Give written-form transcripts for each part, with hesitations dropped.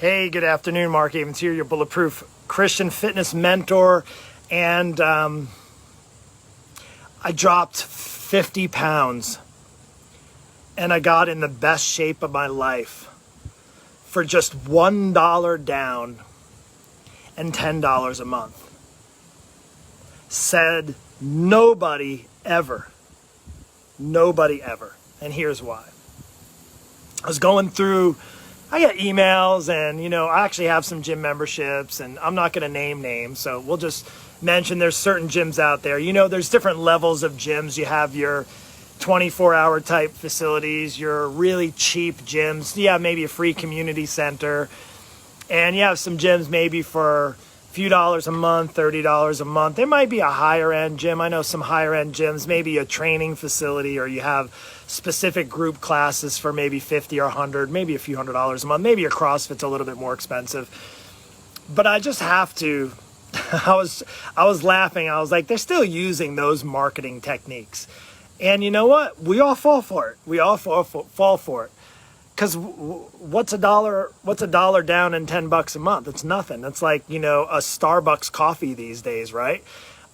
Hey, good afternoon. Mark Avens here, your Bulletproof Christian fitness mentor. And I dropped 50 pounds and I got in the best shape of my life for just $1 down and $10 a month. Said nobody ever. Nobody ever. And here's why. I was going through, I get emails and, I actually have some gym memberships and I'm not going to name names. So we'll just mention there's certain gyms out there. There's different levels of gyms. You have your 24-hour type facilities, your really cheap gyms. Yeah, maybe a free community center. And you have some gyms maybe for a few dollars a month, $30 a month. There might be a higher end gym. I know some higher end gyms, maybe a training facility, or you have specific group classes for maybe 50 or 100, maybe a few $100s a month. Maybe your CrossFit's a little bit more expensive. But I just have to, I was laughing. I was like, they're still using those marketing techniques. And you know what? We all fall for it. We all fall for it. Because what's a dollar down and $10 a month? It's nothing. It's like, a Starbucks coffee these days, right?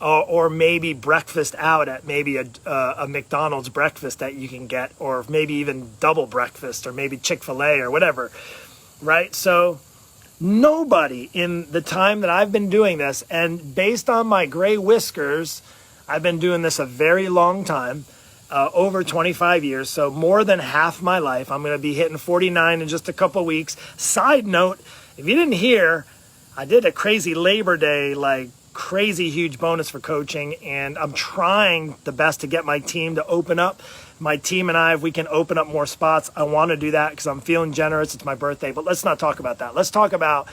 Or maybe breakfast out at maybe a McDonald's breakfast that you can get, or maybe even double breakfast, or maybe Chick-fil-A or whatever, right? So nobody in the time that I've been doing this, and based on my gray whiskers, I've been doing this a very long time, over 25 years, so more than half my life. I'm going to be hitting 49 in just a couple of weeks. Side note, if you didn't hear, I did a crazy Labor Day, crazy huge bonus for coaching, and I'm trying the best to get my team to open up. My team and I, if we can open up more spots, I want to do that because I'm feeling generous. It's my birthday, but let's not talk about that. Let's talk about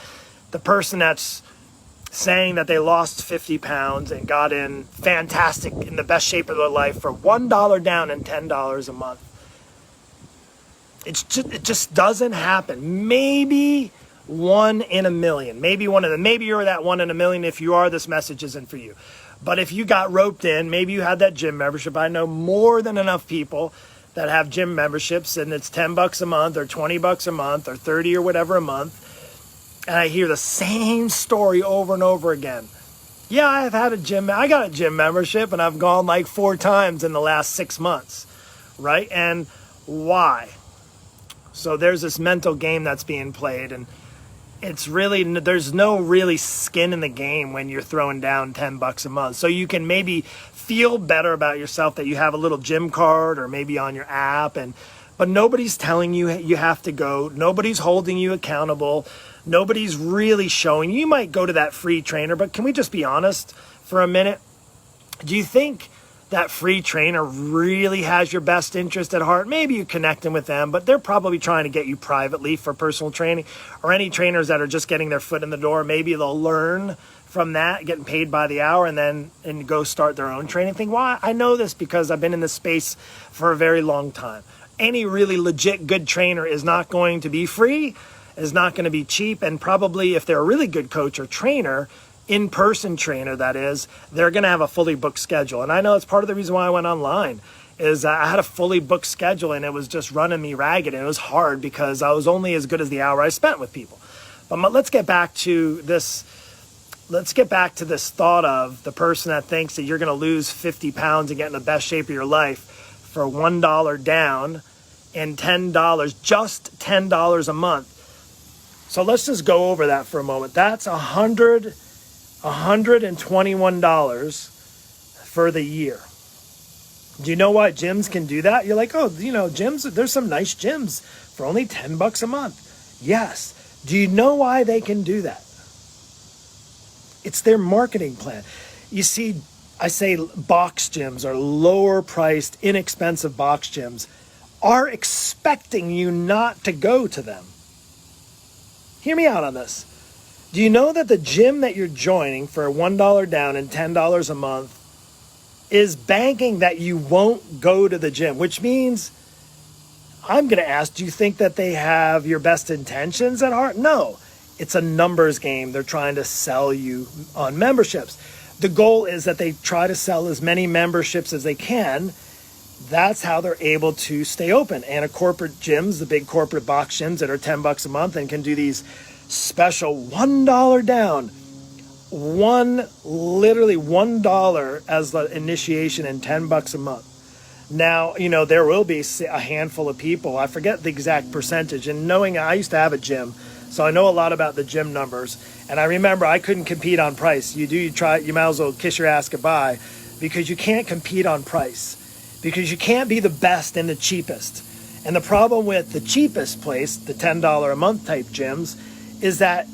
the person that's saying that they lost 50 pounds and got in fantastic, in the best shape of their life for $1 down and $10 a month. It just doesn't happen. Maybe one in a million. Maybe you're that one in a million. If you are, this message isn't for you. But if you got roped in, maybe you had that gym membership. I know more than enough people that have gym memberships, and it's $10 a month or $20 a month or 30 or whatever a month. And I hear the same story over and over again. Yeah, I got a gym membership and I've gone 4 times in the last 6 months, right? And why? So there's this mental game that's being played, and there's no really skin in the game when you're throwing down $10 a month. So you can maybe feel better about yourself that you have a little gym card or maybe on your app, but nobody's telling you you have to go. Nobody's holding you accountable. Nobody's really showing. You might go to that free trainer, but can we just be honest for a minute? Do you think that free trainer really has your best interest at heart? Maybe you're connecting with them, but they're probably trying to get you privately for personal training, or any trainers that are just getting their foot in the door. Maybe they'll learn from that, getting paid by the hour, and go start their own training thing. Why? I know this because I've been in this space for a very long time. Any really legit good trainer is not going to be free, is not going to be cheap, and probably if they're a really good coach or trainer, in-person trainer that is, they're going to have a fully booked schedule. And I know it's part of the reason why I went online, is I had a fully booked schedule and it was just running me ragged, and it was hard because I was only as good as the hour I spent with people. But let's get back to this thought of the person that thinks that you're going to lose 50 pounds and get in the best shape of your life for $1 down and $10, just $10 a month. So let's just go over that for a moment. That's $121 for the year. Do you know why gyms can do that? You're like, gyms, there's some nice gyms for only $10 a month. Yes. Do you know why they can do that? It's their marketing plan. You see, I say box gyms, or lower priced, inexpensive box gyms, are expecting you not to go to them. Hear me out on this. Do you know that the gym that you're joining for $1 down and $10 a month is banking that you won't go to the gym? Which means, I'm going to ask, do you think that they have your best intentions at heart? No. It's a numbers game. They're trying to sell you on memberships. The goal is that they try to sell as many memberships as they can. That's how they're able to stay open. And a corporate gyms, the big corporate box gyms that are $10 a month and can do these special $1 down, literally $1 as the initiation and $10 a month. Now, there will be a handful of people. I forget the exact percentage. And knowing I used to have a gym, so I know a lot about the gym numbers. And I remember I couldn't compete on price. You might as well kiss your ass goodbye, because you can't compete on price, because you can't be the best and the cheapest. And the problem with the cheapest place, the $10 a month type gyms, is that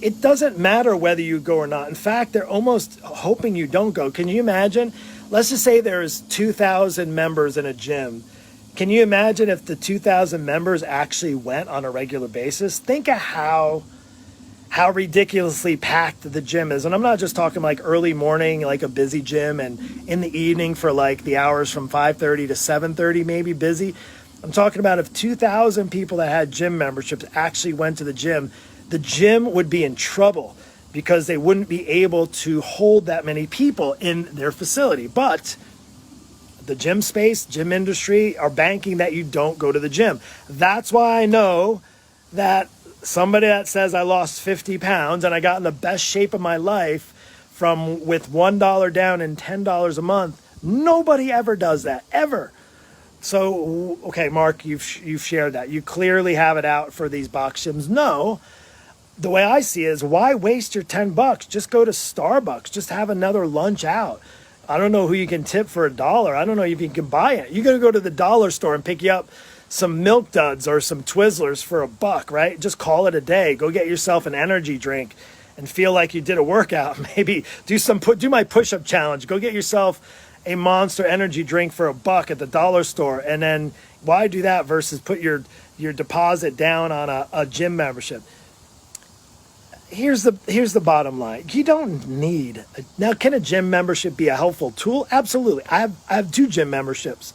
it doesn't matter whether you go or not. In fact, they're almost hoping you don't go. Can you imagine? Let's just say there's 2,000 members in a gym. Can you imagine if the 2,000 members actually went on a regular basis? Think of how ridiculously packed the gym is. And I'm not just talking like early morning, like a busy gym, and in the evening for like the hours from 5:30 to 7:30, maybe busy. I'm talking about if 2,000 people that had gym memberships actually went to the gym would be in trouble, because they wouldn't be able to hold that many people in their facility. But the gym space, gym industry are banking that you don't go to the gym. That's why I know that somebody that says I lost 50 pounds and I got in the best shape of my life with $1 down and $10 a month, nobody ever does that, ever. So, okay, Mark, you've shared that. You clearly have it out for these box gyms. No. The way I see it is, why waste your $10? Just go to Starbucks. Just have another lunch out. I don't know who you can tip for $1. I don't know if you can buy it. You're going to go to the dollar store and pick you up some Milk Duds or some Twizzlers for $1, right? Just call it a day. Go get yourself an energy drink and feel like you did a workout. Maybe do my push-up challenge. Go get yourself a Monster energy drink for $1 at the dollar store. And then why do that versus put your deposit down on a gym membership? Here's the bottom line. You don't need now. Can a gym membership be a helpful tool? Absolutely. I have 2 gym memberships.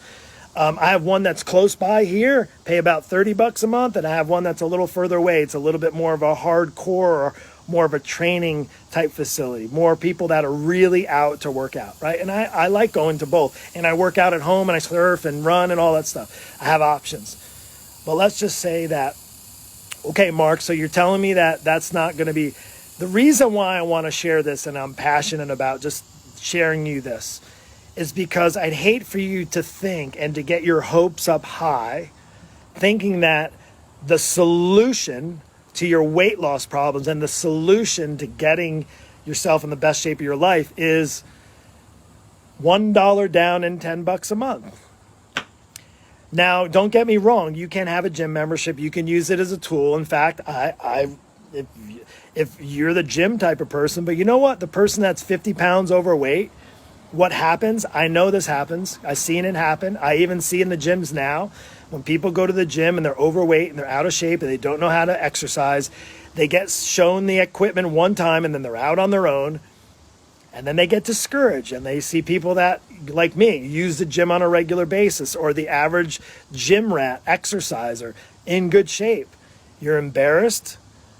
I have one that's close by here, pay about $30 a month, and I have one that's a little further away. It's a little bit more of a hardcore, or more of a training type facility, more people that are really out to work out, right? And I like going to both, and I work out at home, and I surf and run and all that stuff. I have options. But let's just say that, okay, Mark, so you're telling me that that's not going to be the reason why I want to share this, and I'm passionate about just sharing you this, is because I'd hate for you to think and to get your hopes up high, thinking that the solution to your weight loss problems and the solution to getting yourself in the best shape of your life is $1 down and $10 a month. Now, don't get me wrong. You can have a gym membership. You can use it as a tool. In fact, if you're the gym type of person, but you know what? The person that's 50 pounds overweight, what happens? I know this happens. I've seen it happen. I even see in the gyms now, when people go to the gym and they're overweight and they're out of shape and they don't know how to exercise, they get shown the equipment one time and then they're out on their own. And then they get discouraged, and they see people that, like me, use the gym on a regular basis, or the average gym rat exerciser in good shape. You're embarrassed.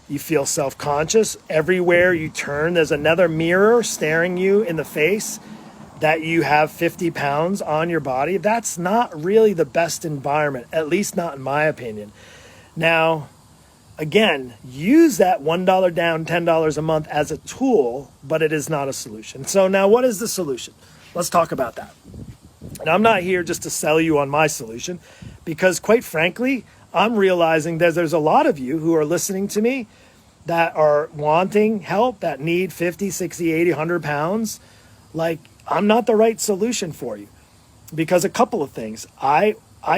You feel self-conscious. Everywhere you turn, there's another mirror staring you in the face that you have 50 pounds on your body. That's not really the best environment, at least not in my opinion. Now, again, use that $1 down, $10 a month as a tool, but it is not a solution. So now, what is the solution? Let's talk about that. And I'm not here just to sell you on my solution, because quite frankly, I'm realizing that there's a lot of you who are listening to me that are wanting help, that need 50, 60, 80, 100 pounds. Like, I'm not the right solution for you, because a couple of things. I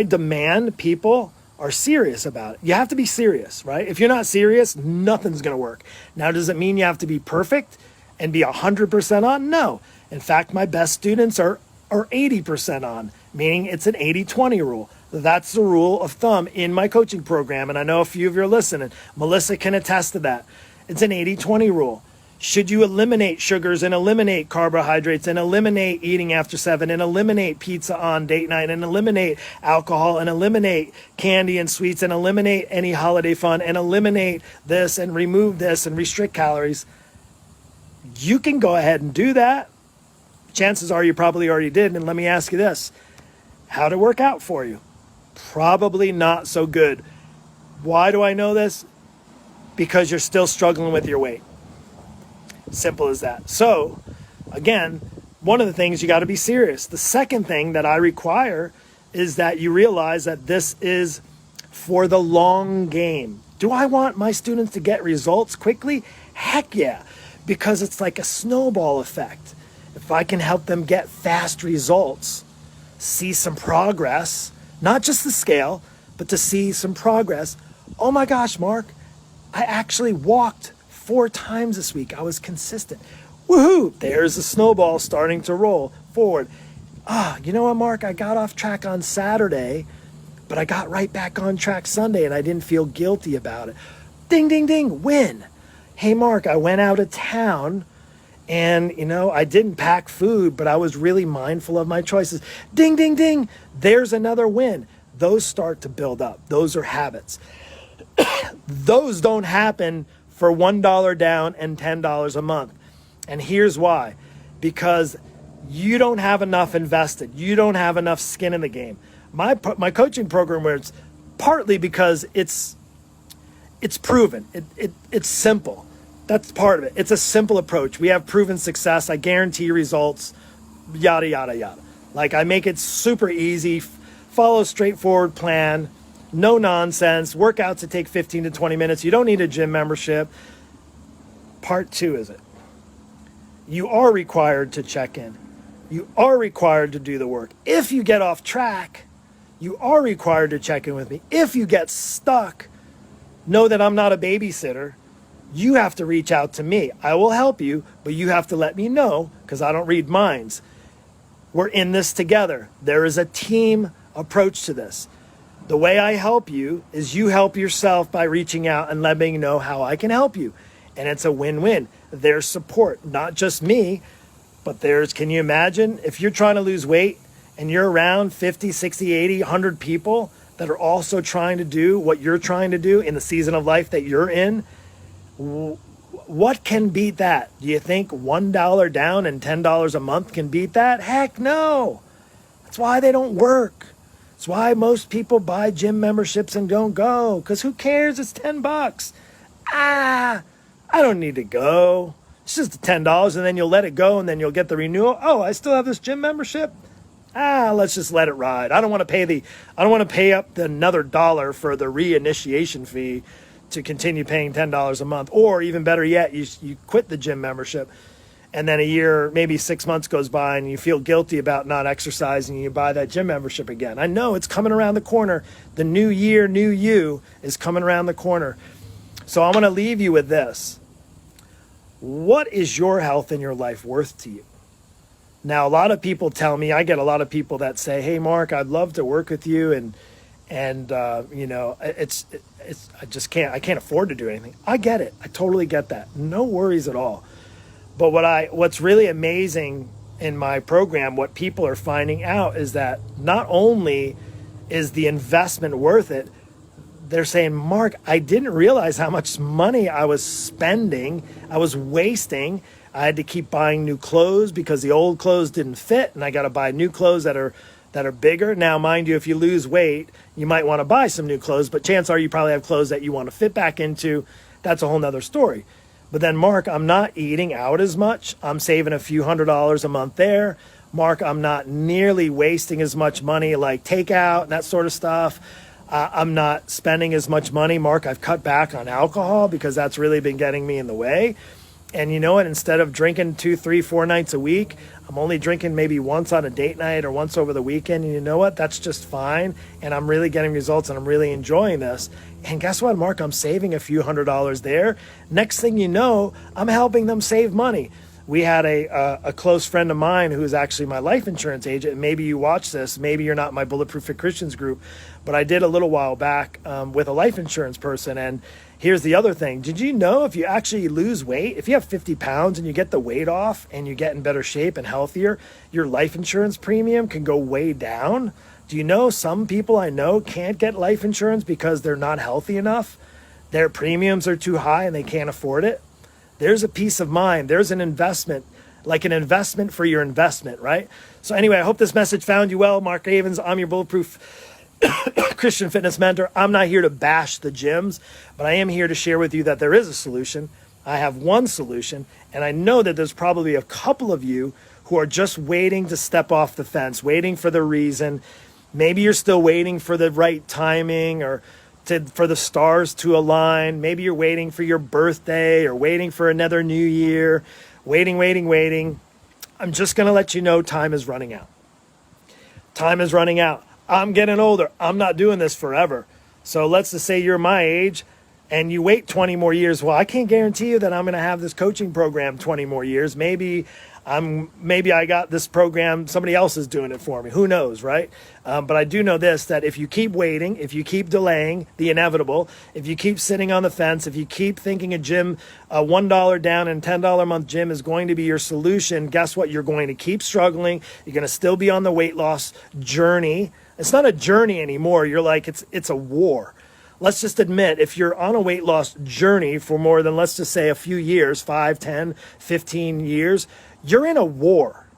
demand people are serious about it. You have to be serious, right? If you're not serious, nothing's going to work. Now, does it mean you have to be perfect and be 100% on? No. In fact, my best students are 80% on, meaning it's an 80-20 rule. That's the rule of thumb in my coaching program. And I know a few of you are listening. Melissa can attest to that. It's an 80-20 rule. Should you eliminate sugars and eliminate carbohydrates and eliminate eating after 7 and eliminate pizza on date night and eliminate alcohol and eliminate candy and sweets and eliminate any holiday fun and eliminate this and remove this and restrict calories? You can go ahead and do that. Chances are you probably already did. And let me ask you this. How'd it work out for you? Probably not so good. Why do I know this? because you're still struggling with your weight. Simple as that. So again, one of the things you got to be serious. The second thing that I require is that you realize that this is for the long game. Do I want my students to get results quickly? Heck yeah, because it's like a snowball effect. If I can help them get fast results, see some progress, not just the scale, but to see some progress. Oh my gosh, Mark, I actually walked 4 times this week. I was consistent. Woohoo! There's a snowball starting to roll forward. You know what, Mark? I got off track on Saturday, but I got right back on track Sunday and I didn't feel guilty about it. Ding, ding, ding, win. Hey, Mark, I went out of town and, I didn't pack food, but I was really mindful of my choices. Ding, ding, ding. There's another win. Those start to build up. Those are habits. Those don't happen for $1 down and $10 a month. And here's why. Because you don't have enough invested. You don't have enough skin in the game. My coaching program works partly because it's proven. It's simple. That's part of it. It's a simple approach. We have proven success. I guarantee results, yada, yada, yada. Like I make it super easy, follow a straightforward plan, no nonsense, workouts that take 15 to 20 minutes. You don't need a gym membership. Part 2 is it. You are required to check in. You are required to do the work. If you get off track, you are required to check in with me. If you get stuck, know that I'm not a babysitter. You have to reach out to me. I will help you, but you have to let me know because I don't read minds. We're in this together. There is a team approach to this. The way I help you is you help yourself by reaching out and letting me know how I can help you. And it's a win-win. There's support, not just me, but can you imagine if you're trying to lose weight and you're around 50, 60, 80, 100 people that are also trying to do what you're trying to do in the season of life that you're in, what can beat that? Do you think $1 down and $10 a month can beat that? Heck no. That's why they don't work. That's why most people buy gym memberships and don't go. Because who cares? It's $10. I don't need to go. It's just $10 and then you'll let it go and then you'll get the renewal. Oh, I still have this gym membership? Let's just let it ride. I don't want to pay up another $1 for the reinitiation fee to continue paying $10 a month. Or even better yet, you quit the gym membership and then a year, maybe 6 months goes by and you feel guilty about not exercising and you buy that gym membership again. I know it's coming around the corner. The new year, new you is coming around the corner. So I'm going to leave you with this. What is your health and your life worth to you? Now, a lot of people tell me, I get a lot of people that say, hey, Mark, I'd love to work with you. And I can't afford to do anything. I get it. I totally get that. No worries at all. But what's really amazing in my program, what people are finding out is that not only is the investment worth it, they're saying, Mark, I didn't realize how much money I was spending. I was wasting. I had to keep buying new clothes because the old clothes didn't fit, and I got to buy new clothes that are bigger. Now, mind you, if you lose weight, you might want to buy some new clothes, but chances are you probably have clothes that you want to fit back into. That's a whole nother story. But then, Mark, I'm not eating out as much. I'm saving a few $100s a month there. Mark, I'm not nearly wasting as much money like takeout and that sort of stuff. I'm not spending as much money. Mark, I've cut back on alcohol because that's really been getting me in the way. And you know what? Instead of drinking 2, 3, 4 nights a week, I'm only drinking maybe once on a date night or once over the weekend. And you know what? That's just fine. And I'm really getting results and I'm really enjoying this. And guess what, Mark? I'm saving a few $100s there. Next thing you know, I'm helping them save money. We had a close friend of mine who is actually my life insurance agent. And maybe you watch this. Maybe you're not my Bulletproof Fit Christians group. But I did a little while back with a life insurance person. And here's the other thing. Did you know if you actually lose weight, if you have 50 pounds and you get the weight off and you get in better shape and healthier, your life insurance premium can go way down? Do you know some people I know can't get life insurance because they're not healthy enough? Their premiums are too high and they can't afford it. There's a peace of mind. There's an investment, like an investment for your investment, right? So anyway, I hope this message found you well. Mark Avens, I'm your Bulletproof Christian fitness mentor. I'm not here to bash the gyms, but I am here to share with you that there is a solution. I have one solution, and I know that there's probably a couple of you who are just waiting to step off the fence, waiting for the reason. Maybe you're still waiting for the right timing or for the stars to align. Maybe you're waiting for your birthday or waiting for another new year. Waiting. I'm just going to let you know time is running out. Time is running out. I'm getting older. I'm not doing this forever. So let's just say you're my age and you wait 20 more years. Well, I can't guarantee you that I'm going to have this coaching program 20 more years. Maybe I got this program, somebody else is doing it for me. Who knows, right? But I do know this, that if you keep waiting, if you keep delaying the inevitable, if you keep sitting on the fence, if you keep thinking a $1 down and $10 a month gym is going to be your solution, guess what? You're going to keep struggling. You're going to still be on the weight loss journey. It's not a journey anymore. You're like, it's a war. Let's just admit, if you're on a weight loss journey for more than, let's just say, a few years, 5, 10, 15 years, you're in a war.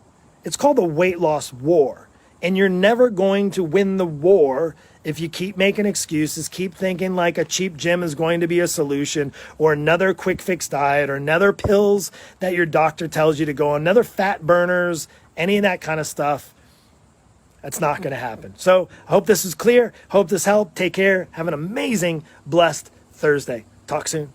It's called the weight loss war. And you're never going to win the war if you keep making excuses, keep thinking like a cheap gym is going to be a solution, or another quick fix diet, or another pills that your doctor tells you to go on, another fat burners, any of that kind of stuff. That's not going to happen. So I hope this is clear. Hope this helped. Take care. Have an amazing, blessed Thursday. Talk soon.